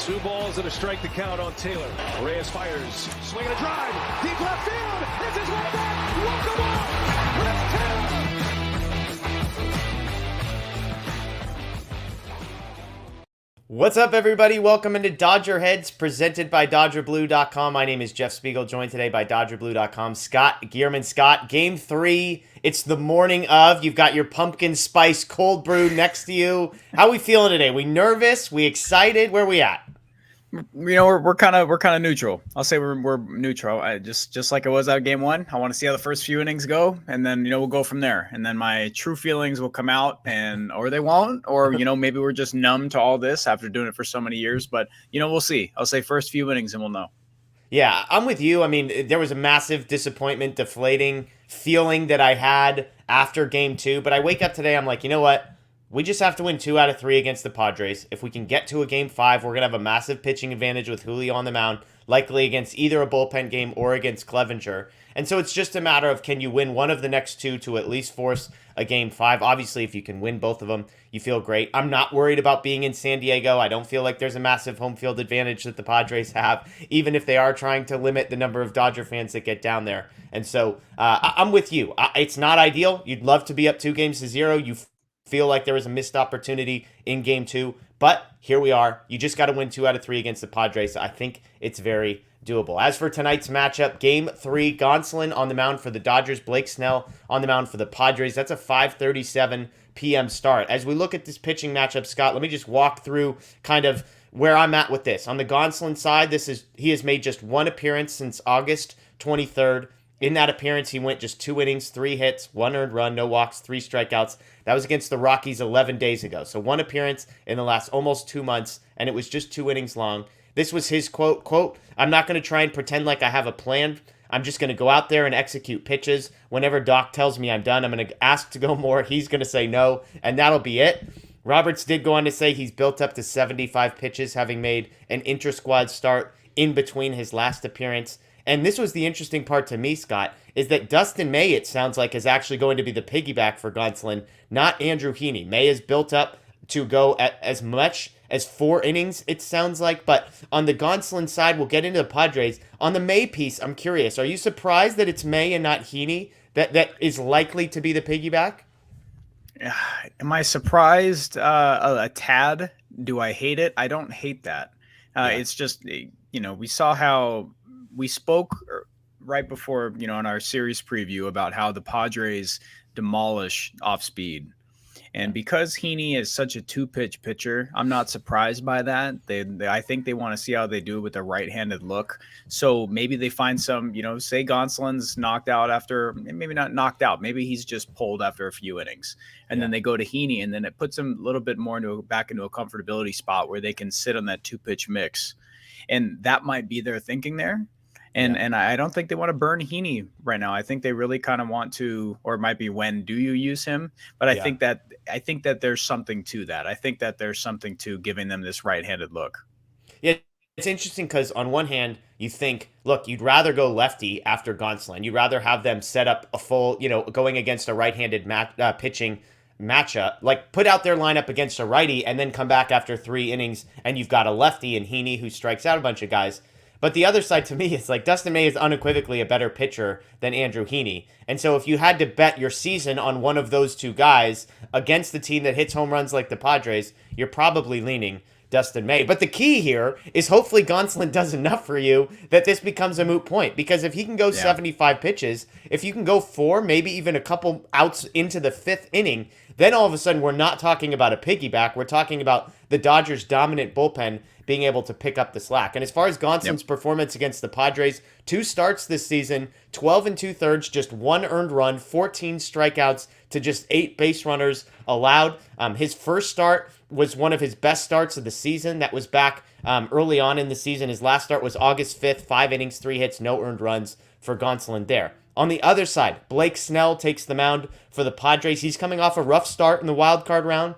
Two balls and a strike to count on Taylor. Reyes fires, swing and a drive, deep left field. It's his way back. Walk him off. Chris Taylor. What's up, everybody? Welcome into DodgerHeads, presented by DodgerBlue.com. My name is Jeff Spiegel, joined today by DodgerBlue.com. Scott Geirman. Scott, Game 3. It's the morning of. You've got your pumpkin spice cold brew next to you. How are we feeling today? We nervous? We excited? Where we at? You know, we're kind of neutral. I'll say we're neutral. I just like it was out of Game 1. I want to see how the first few innings go, and then we'll go from there. And then my true feelings will come out, or they won't, or maybe we're just numb to all this after doing it for so many years. But we'll see. I'll say first few innings, and we'll know. Yeah, I'm with you. I mean, there was a massive disappointment, deflating feeling that I had after Game 2. But I wake up today, I'm like, you know what? We just have to win 2 out of 3 against the Padres. If we can get to a Game 5, we're going to have a massive pitching advantage with Julio on the mound, likely against either a bullpen game or against Clevenger. And so it's just a matter of, can you win one of the next 2 to at least force a Game 5? Obviously, if you can win both of them, you feel great. I'm not worried about being in San Diego. I don't feel like there's a massive home field advantage that the Padres have, even if they are trying to limit the number of Dodger fans that get down there. And so I'm with you. It's not ideal. You'd love to be up 2-0. You feel like there was a missed opportunity in Game 2, but here we are. You just got to win 2 out of 3 against the Padres. I think it's very doable. As for tonight's matchup, Game 3, Gonsolin on the mound for the Dodgers, Blake Snell on the mound for the Padres. That's a 5:37 p.m. start. As we look at this pitching matchup, Scott, let me just walk through kind of where I'm at with this. On the Gonsolin side, he has made just one appearance since August 23rd. In that appearance, he went just 2 innings, 3 hits, 1 earned run, no walks, 3 strikeouts. That was against the Rockies 11 days ago. So 1 appearance in the last almost 2 months, and it was just 2 innings long. This was his quote, "I'm not going to try and pretend like I have a plan. I'm just going to go out there and execute pitches. Whenever Doc tells me I'm done, I'm going to ask to go more. He's going to say no, and that'll be it." Roberts did go on to say he's built up to 75 pitches, having made an intra-squad start in between his last appearance. And this was the interesting part to me, Scott, is that Dustin May, it sounds like, is actually going to be the piggyback for Gonsolin, not Andrew Heaney. May is built up to go at as much as 4 innings, it sounds like. But on the Gonsolin side, we'll get into the Padres. On the May piece, I'm curious. Are you surprised that it's May and not Heaney that is likely to be the piggyback? Am I surprised a tad? Do I hate it? I don't hate that. It's just, we saw how we spoke right before, in our series preview about how the Padres demolish off speed. And because Heaney is such a 2-pitch pitcher, I'm not surprised by that. I think they want to see how they do it with a right-handed look. So maybe they find some, say Gonsolin's knocked out after, maybe not knocked out. Maybe he's just pulled after a few innings. And then they go to Heaney, and then it puts them a little bit more back into a comfortability spot where they can sit on that 2-pitch mix. And that might be their thinking there. And I don't think they want to burn Heaney right now. I think they really kind of want to, or it might be when do you use him? But I think that there's something to that. I think that there's something to giving them this right-handed look. Yeah, it's interesting because on one hand, you think, look, you'd rather go lefty after Gonsolin. You'd rather have them set up a full, going against a right-handed pitching matchup, like put out their lineup against a righty and then come back after 3 innings and you've got a lefty and Heaney who strikes out a bunch of guys. But the other side to me is like Dustin May is unequivocally a better pitcher than Andrew Heaney. And so if you had to bet your season on one of those 2 guys against the team that hits home runs like the Padres, you're probably leaning Dustin May. But the key here is hopefully Gonsolin does enough for you that this becomes a moot point. Because if he can go 75 pitches, if you can go 4, maybe even a couple outs into the 5th inning, then all of a sudden we're not talking about a piggyback. We're talking about the Dodgers' dominant bullpen being able to pick up the slack. And as far as Gonsolin's performance against the Padres, 2 starts this season, 12 2/3, just 1 earned run, 14 strikeouts to just 8 base runners allowed. His first start was one of his best starts of the season. That was back early on in the season. His last start was August 5th, 5 innings, 3 hits, no earned runs for Gonsolin there. On the other side, Blake Snell takes the mound for the Padres. He's coming off a rough start in the wild card round.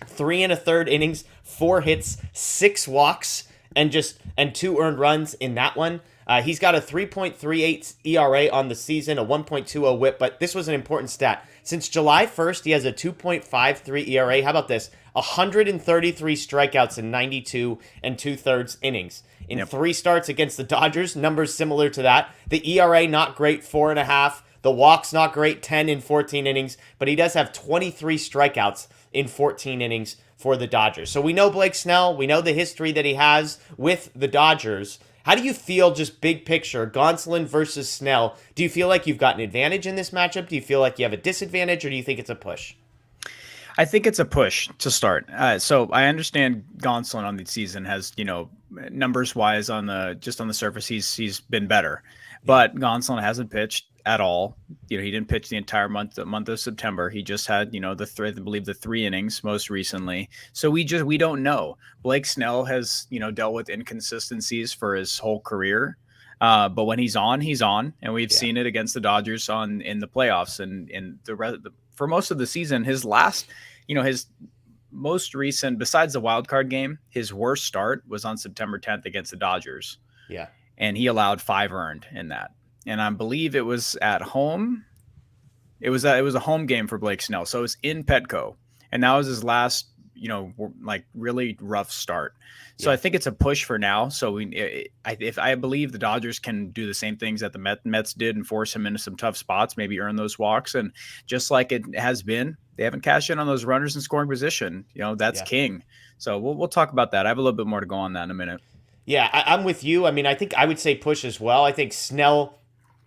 3 1/3 innings, 4 hits, 6 walks, and 2 earned runs in that one. He's got a 3.38 ERA on the season, a 1.20 whip, but this was an important stat. Since July 1st, he has a 2.53 ERA. How about this? 133 strikeouts in 92 and 2/3 innings. In 3 starts against the Dodgers, numbers similar to that. The ERA not great, 4.5. The walks not great, 10 in 14 innings, but he does have 23 strikeouts in 14 innings for the Dodgers. So we know Blake Snell. We know the history that he has with the Dodgers. How do you feel just big picture, Gonsolin versus Snell? Do you feel like you've got an advantage in this matchup? Do you feel like you have a disadvantage, or do you think it's a push? I think it's a push to start. So I understand Gonsolin on the season has, numbers wise on the surface, he's been better, but Gonsolin hasn't pitched at all. He didn't pitch the entire month of September. He just had, I believe the 3 innings most recently. So we don't know. Blake Snell has, dealt with inconsistencies for his whole career. But when he's on, and we've seen it against the Dodgers in the playoffs and for most of the season. His most recent, besides the wild card game, his worst start was on September 10th against the Dodgers. Yeah. And he allowed 5 earned in that. And I believe it was at home. It was a home game for Blake Snell. So it was in Petco. And that was his last, really rough start. So I think it's a push for now. So I believe the Dodgers can do the same things that the Mets did and force him into some tough spots, maybe earn those walks. And just like it has been, they haven't cashed in on those runners in scoring position. That's king. So we'll talk about that. I have a little bit more to go on that in a minute. Yeah, I'm with you. I mean, I think I would say push as well. I think Snell,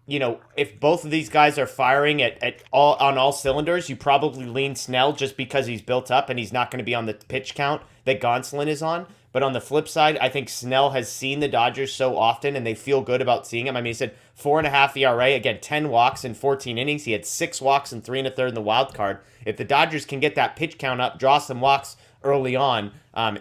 if both of these guys are firing on all cylinders, you probably lean Snell just because he's built up and he's not going to be on the pitch count that Gonsolin is on. But on the flip side, I think Snell has seen the Dodgers so often and they feel good about seeing him. I mean, he said 4.5 ERA, again, 10 walks in 14 innings. He had 6 walks and 3 1/3 in the wild card. If the Dodgers can get that pitch count up, draw some walks early on,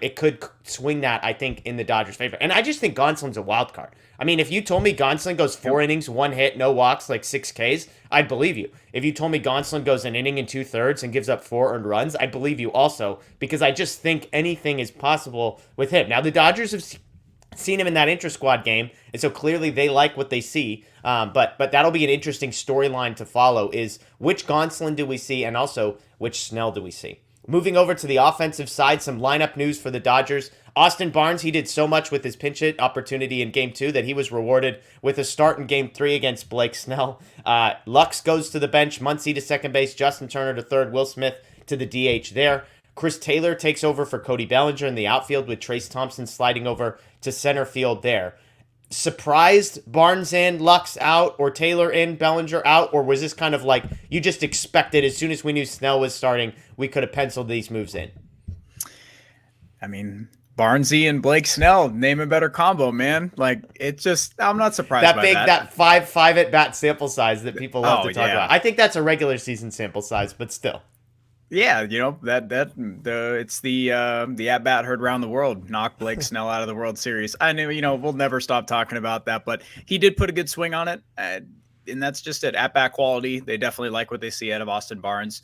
it could swing that, I think, in the Dodgers' favor. And I just think Gonsolin's a wild card. I mean, if you told me Gonsolin goes 4 innings, 1 hit, no walks, like 6 Ks, I'd believe you. If you told me Gonsolin goes an inning and 2/3 and gives up 4 earned runs, I'd believe you also, because I just think anything is possible with him. Now, the Dodgers have seen him in that intra-squad game, and so clearly they like what they see. But that'll be an interesting storyline to follow, is which Gonsolin do we see, and also which Snell do we see. Moving over to the offensive side, some lineup news for the Dodgers. Austin Barnes, he did so much with his pinch hit opportunity in Game 2 that he was rewarded with a start in Game 3 against Blake Snell. Lux goes to the bench, Muncy to second base, Justin Turner to third, Will Smith to the DH there. Chris Taylor takes over for Cody Bellinger in the outfield, with Trace Thompson sliding over to center field there. Surprised Barnes in, Lux out, or Taylor in, Bellinger out? Or was this kind of like you just expected as soon as we knew Snell was starting, we could have penciled these moves in? I mean, Barnesy and Blake Snell, name a better combo, man. Like, it's just, I'm not surprised that by big, that. that five at bat sample size that people love to talk about. I think that's a regular season sample size, but still. Yeah, it's the at bat heard around the world, knock Blake Snell out of the World Series. I know, we'll never stop talking about that, but he did put a good swing on it, and that's just it. At bat quality, they definitely like what they see out of Austin Barnes.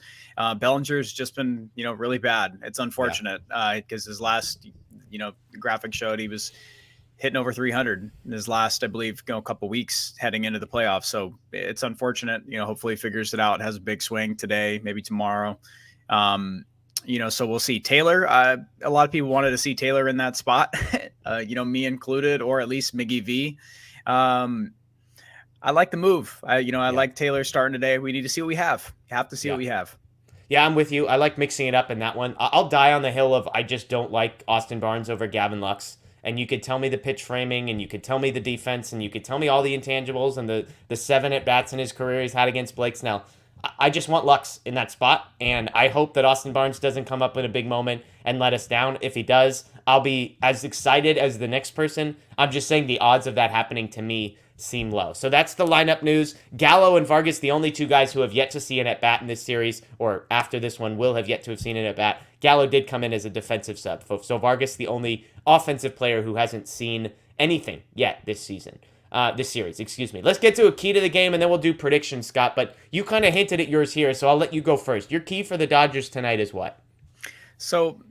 Bellinger's just been really bad. It's unfortunate because his last graphic showed he was hitting over 300 in his last, I believe, couple weeks heading into the playoffs. So it's unfortunate. Hopefully he figures it out. Has a big swing today, maybe tomorrow. So we'll see. Taylor, a lot of people wanted to see Taylor in that spot, me included, or at least Miggy V. I like the move. I like Taylor starting today. We need to see what we have. You have to see what we have. Yeah, I'm with you. I like mixing it up in that one. I'll die on the hill of I just don't like Austin Barnes over Gavin Lux. And you could tell me the pitch framing, and you could tell me the defense, and you could tell me all the intangibles and the 7 at-bats in his career he's had against Blake Snell. I just want Lux in that spot, and I hope that Austin Barnes doesn't come up in a big moment and let us down. If he does, I'll be as excited as the next person. I'm just saying the odds of that happening to me seem low. So that's the lineup news. Gallo and Vargas, the only 2 guys who have yet to see an at-bat in this series, or after this one will have yet to have seen an at-bat. Gallo did come in as a defensive sub. So Vargas, the only offensive player who hasn't seen anything yet this season. This series, excuse me. Let's get to a key to the game, and then we'll do predictions, Scott. But you kind of hinted at yours here, so I'll let you go first. Your key for the Dodgers tonight is what? So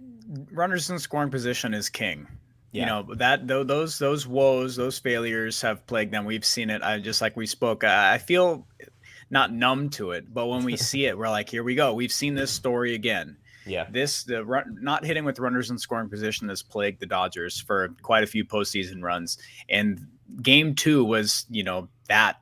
runners in scoring position is king. You know, those woes, those failures have plagued them. We've seen it. Just like we spoke, I feel not numb to it, but when we see it, we're like, here we go. We've seen this story again. Yeah. Not hitting with runners in scoring position has plagued the Dodgers for quite a few postseason runs. And game 2 was, that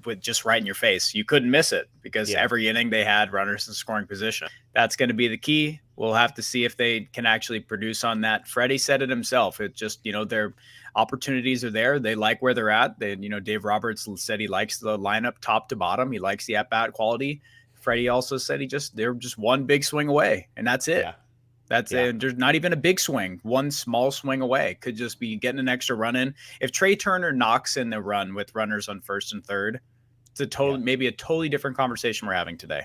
with just right in your face. You couldn't miss it because every inning they had runners in scoring position. That's going to be the key. We'll have to see if they can actually produce on that. Freddie said it himself. It just, their opportunities are there. They like where they're at. Dave Roberts said he likes the lineup top to bottom. He likes the at-bat quality. Freddie also said they're just one big swing away, and that's it. That's it. There's not even a big swing. One small swing away could just be getting an extra run in. If Trey Turner knocks in the run with runners on first and third, it's maybe a totally different conversation we're having today.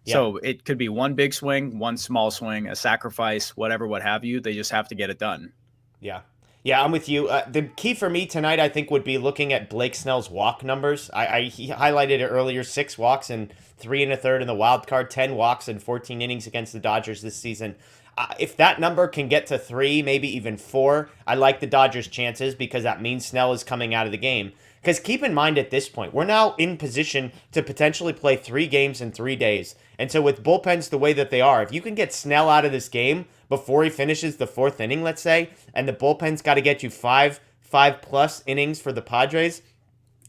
Yeah. So it could be one big swing, one small swing, a sacrifice, whatever, what have you. They just have to get it done. Yeah. Yeah, I'm with you. The key for me tonight, I think, would be looking at Blake Snell's walk numbers. He highlighted it earlier, 6 walks and 3 1/3 in the wild card, 10 walks and 14 innings against the Dodgers this season. If that number can get to 3, maybe even 4, I like the Dodgers' chances because that means Snell is coming out of the game. Because keep in mind at this point, we're now in position to potentially play 3 games in 3 days. And so with bullpens the way that they are, if you can get Snell out of this game before he finishes the 4th inning, let's say, and the bullpen's got to get you 5+ innings for the Padres,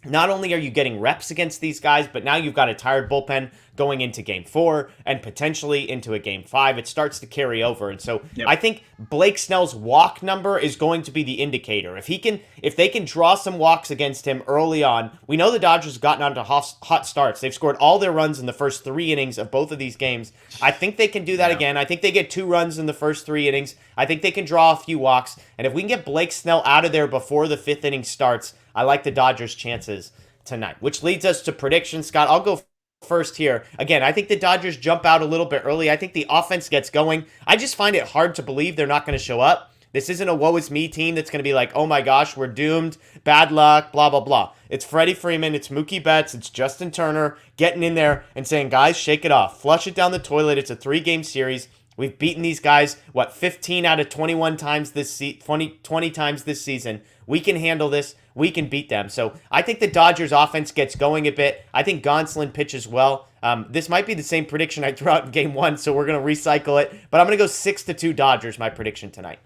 not only are you getting reps against these guys, but now you've got a tired bullpen going into game 4 and potentially into a game 5. It starts to carry over. And so I think Blake Snell's walk number is going to be the indicator. If they can draw some walks against him early on, we know the Dodgers have gotten onto hot starts. They've scored all their runs in the first 3 innings of both of these games. I think they can do that again. I think they get 2 runs in the first 3 innings. I think they can draw a few walks. And if we can get Blake Snell out of there before the 5th inning starts, I like the Dodgers' chances tonight, which leads us to predictions. Scott, I'll go first here. Again, I think the Dodgers jump out a little bit early. I think the offense gets going. I just find it hard to believe they're not going to show up. This isn't a woe is me team that's going to be like, oh my gosh, we're doomed, bad luck, blah, blah, blah. It's Freddie Freeman, it's Mookie Betts, it's Justin Turner getting in there and saying, guys, shake it off. Flush it down the toilet. It's a 3-game series. We've beaten these guys, 15 out of 21 times this 20 times this season. We can handle this. We can beat them. So I think the Dodgers offense gets going a bit. I think Gonsolin pitches well. This might be the same prediction I threw out in game 1, so we're going to recycle it. But I'm going to go 6-2 Dodgers, my prediction tonight.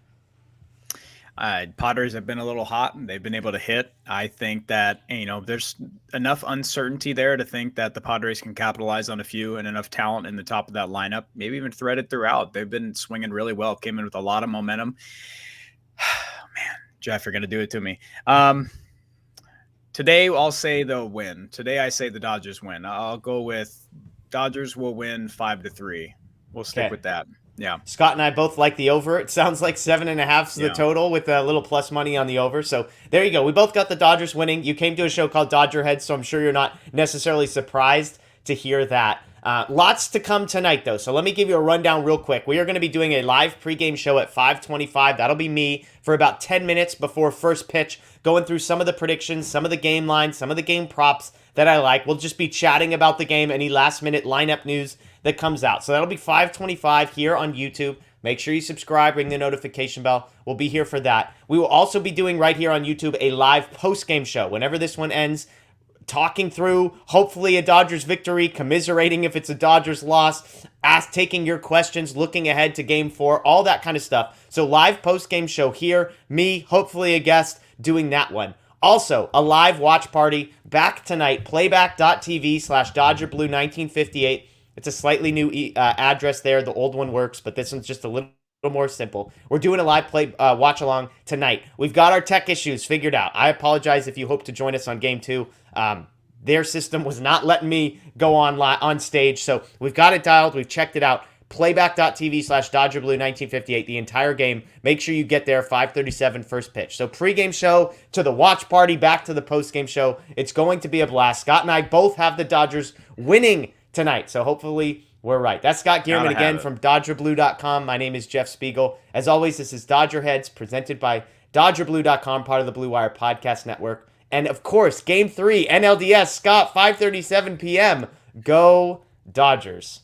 Padres have been a little hot and they've been able to hit. I think that, there's enough uncertainty there to think that the Padres can capitalize on a few and enough talent in the top of that lineup, maybe even threaded throughout. They've been swinging really well, came in with a lot of momentum. Man, Jeff, you're going to do it to me. Today, I'll say they'll win. Today, I say the Dodgers win. I'll go with Dodgers will win 5-3. We'll stick with that. Yeah. Scott and I both like the over. It sounds like 7.5 is the total with a little plus money on the over. So there you go. We both got the Dodgers winning. You came to a show called DodgerHeads, so I'm sure you're not necessarily surprised to hear that. Lots to come tonight, though. So let me give you a rundown real quick. We are going to be doing a live pregame show at 5:25. That'll be me for about 10 minutes before first pitch, going through some of the predictions, some of the game lines, some of the game props that I like. We'll just be chatting about the game, any last-minute lineup news that comes out. So that'll be 5:25 here on YouTube. Make sure you subscribe, ring the notification bell. We'll be here for that. We will also be doing right here on YouTube a live post-game show. Whenever this one ends, talking through, hopefully, a Dodgers victory, commiserating if it's a Dodgers loss, taking your questions, looking ahead to Game 4, all that kind of stuff. So live post-game show here, me, hopefully a guest, doing that one. Also, a live watch party back tonight, playback.tv/DodgerBlue1958. It's a slightly new address there. The old one works, but this one's just a little more simple. We're doing a live watch along tonight. We've got our tech issues figured out. I apologize if you hope to join us on Game 2. Their system was not letting me go on stage, so we've got it dialed. We've checked it out. Playback.tv/DodgerBlue1958, the entire game. Make sure you get there, 5:37 first pitch. So pregame show to the watch party, back to the postgame show. It's going to be a blast. Scott and I both have the Dodgers winning tonight, so hopefully we're right. That's Scott Geirman again from DodgerBlue.com. My name is Jeff Spiegel. As always, this is DodgerHeads, presented by DodgerBlue.com, part of the Blue Wire Podcast Network. And, of course, Game 3, NLDS, Scott, 5:37 p.m. Go Dodgers.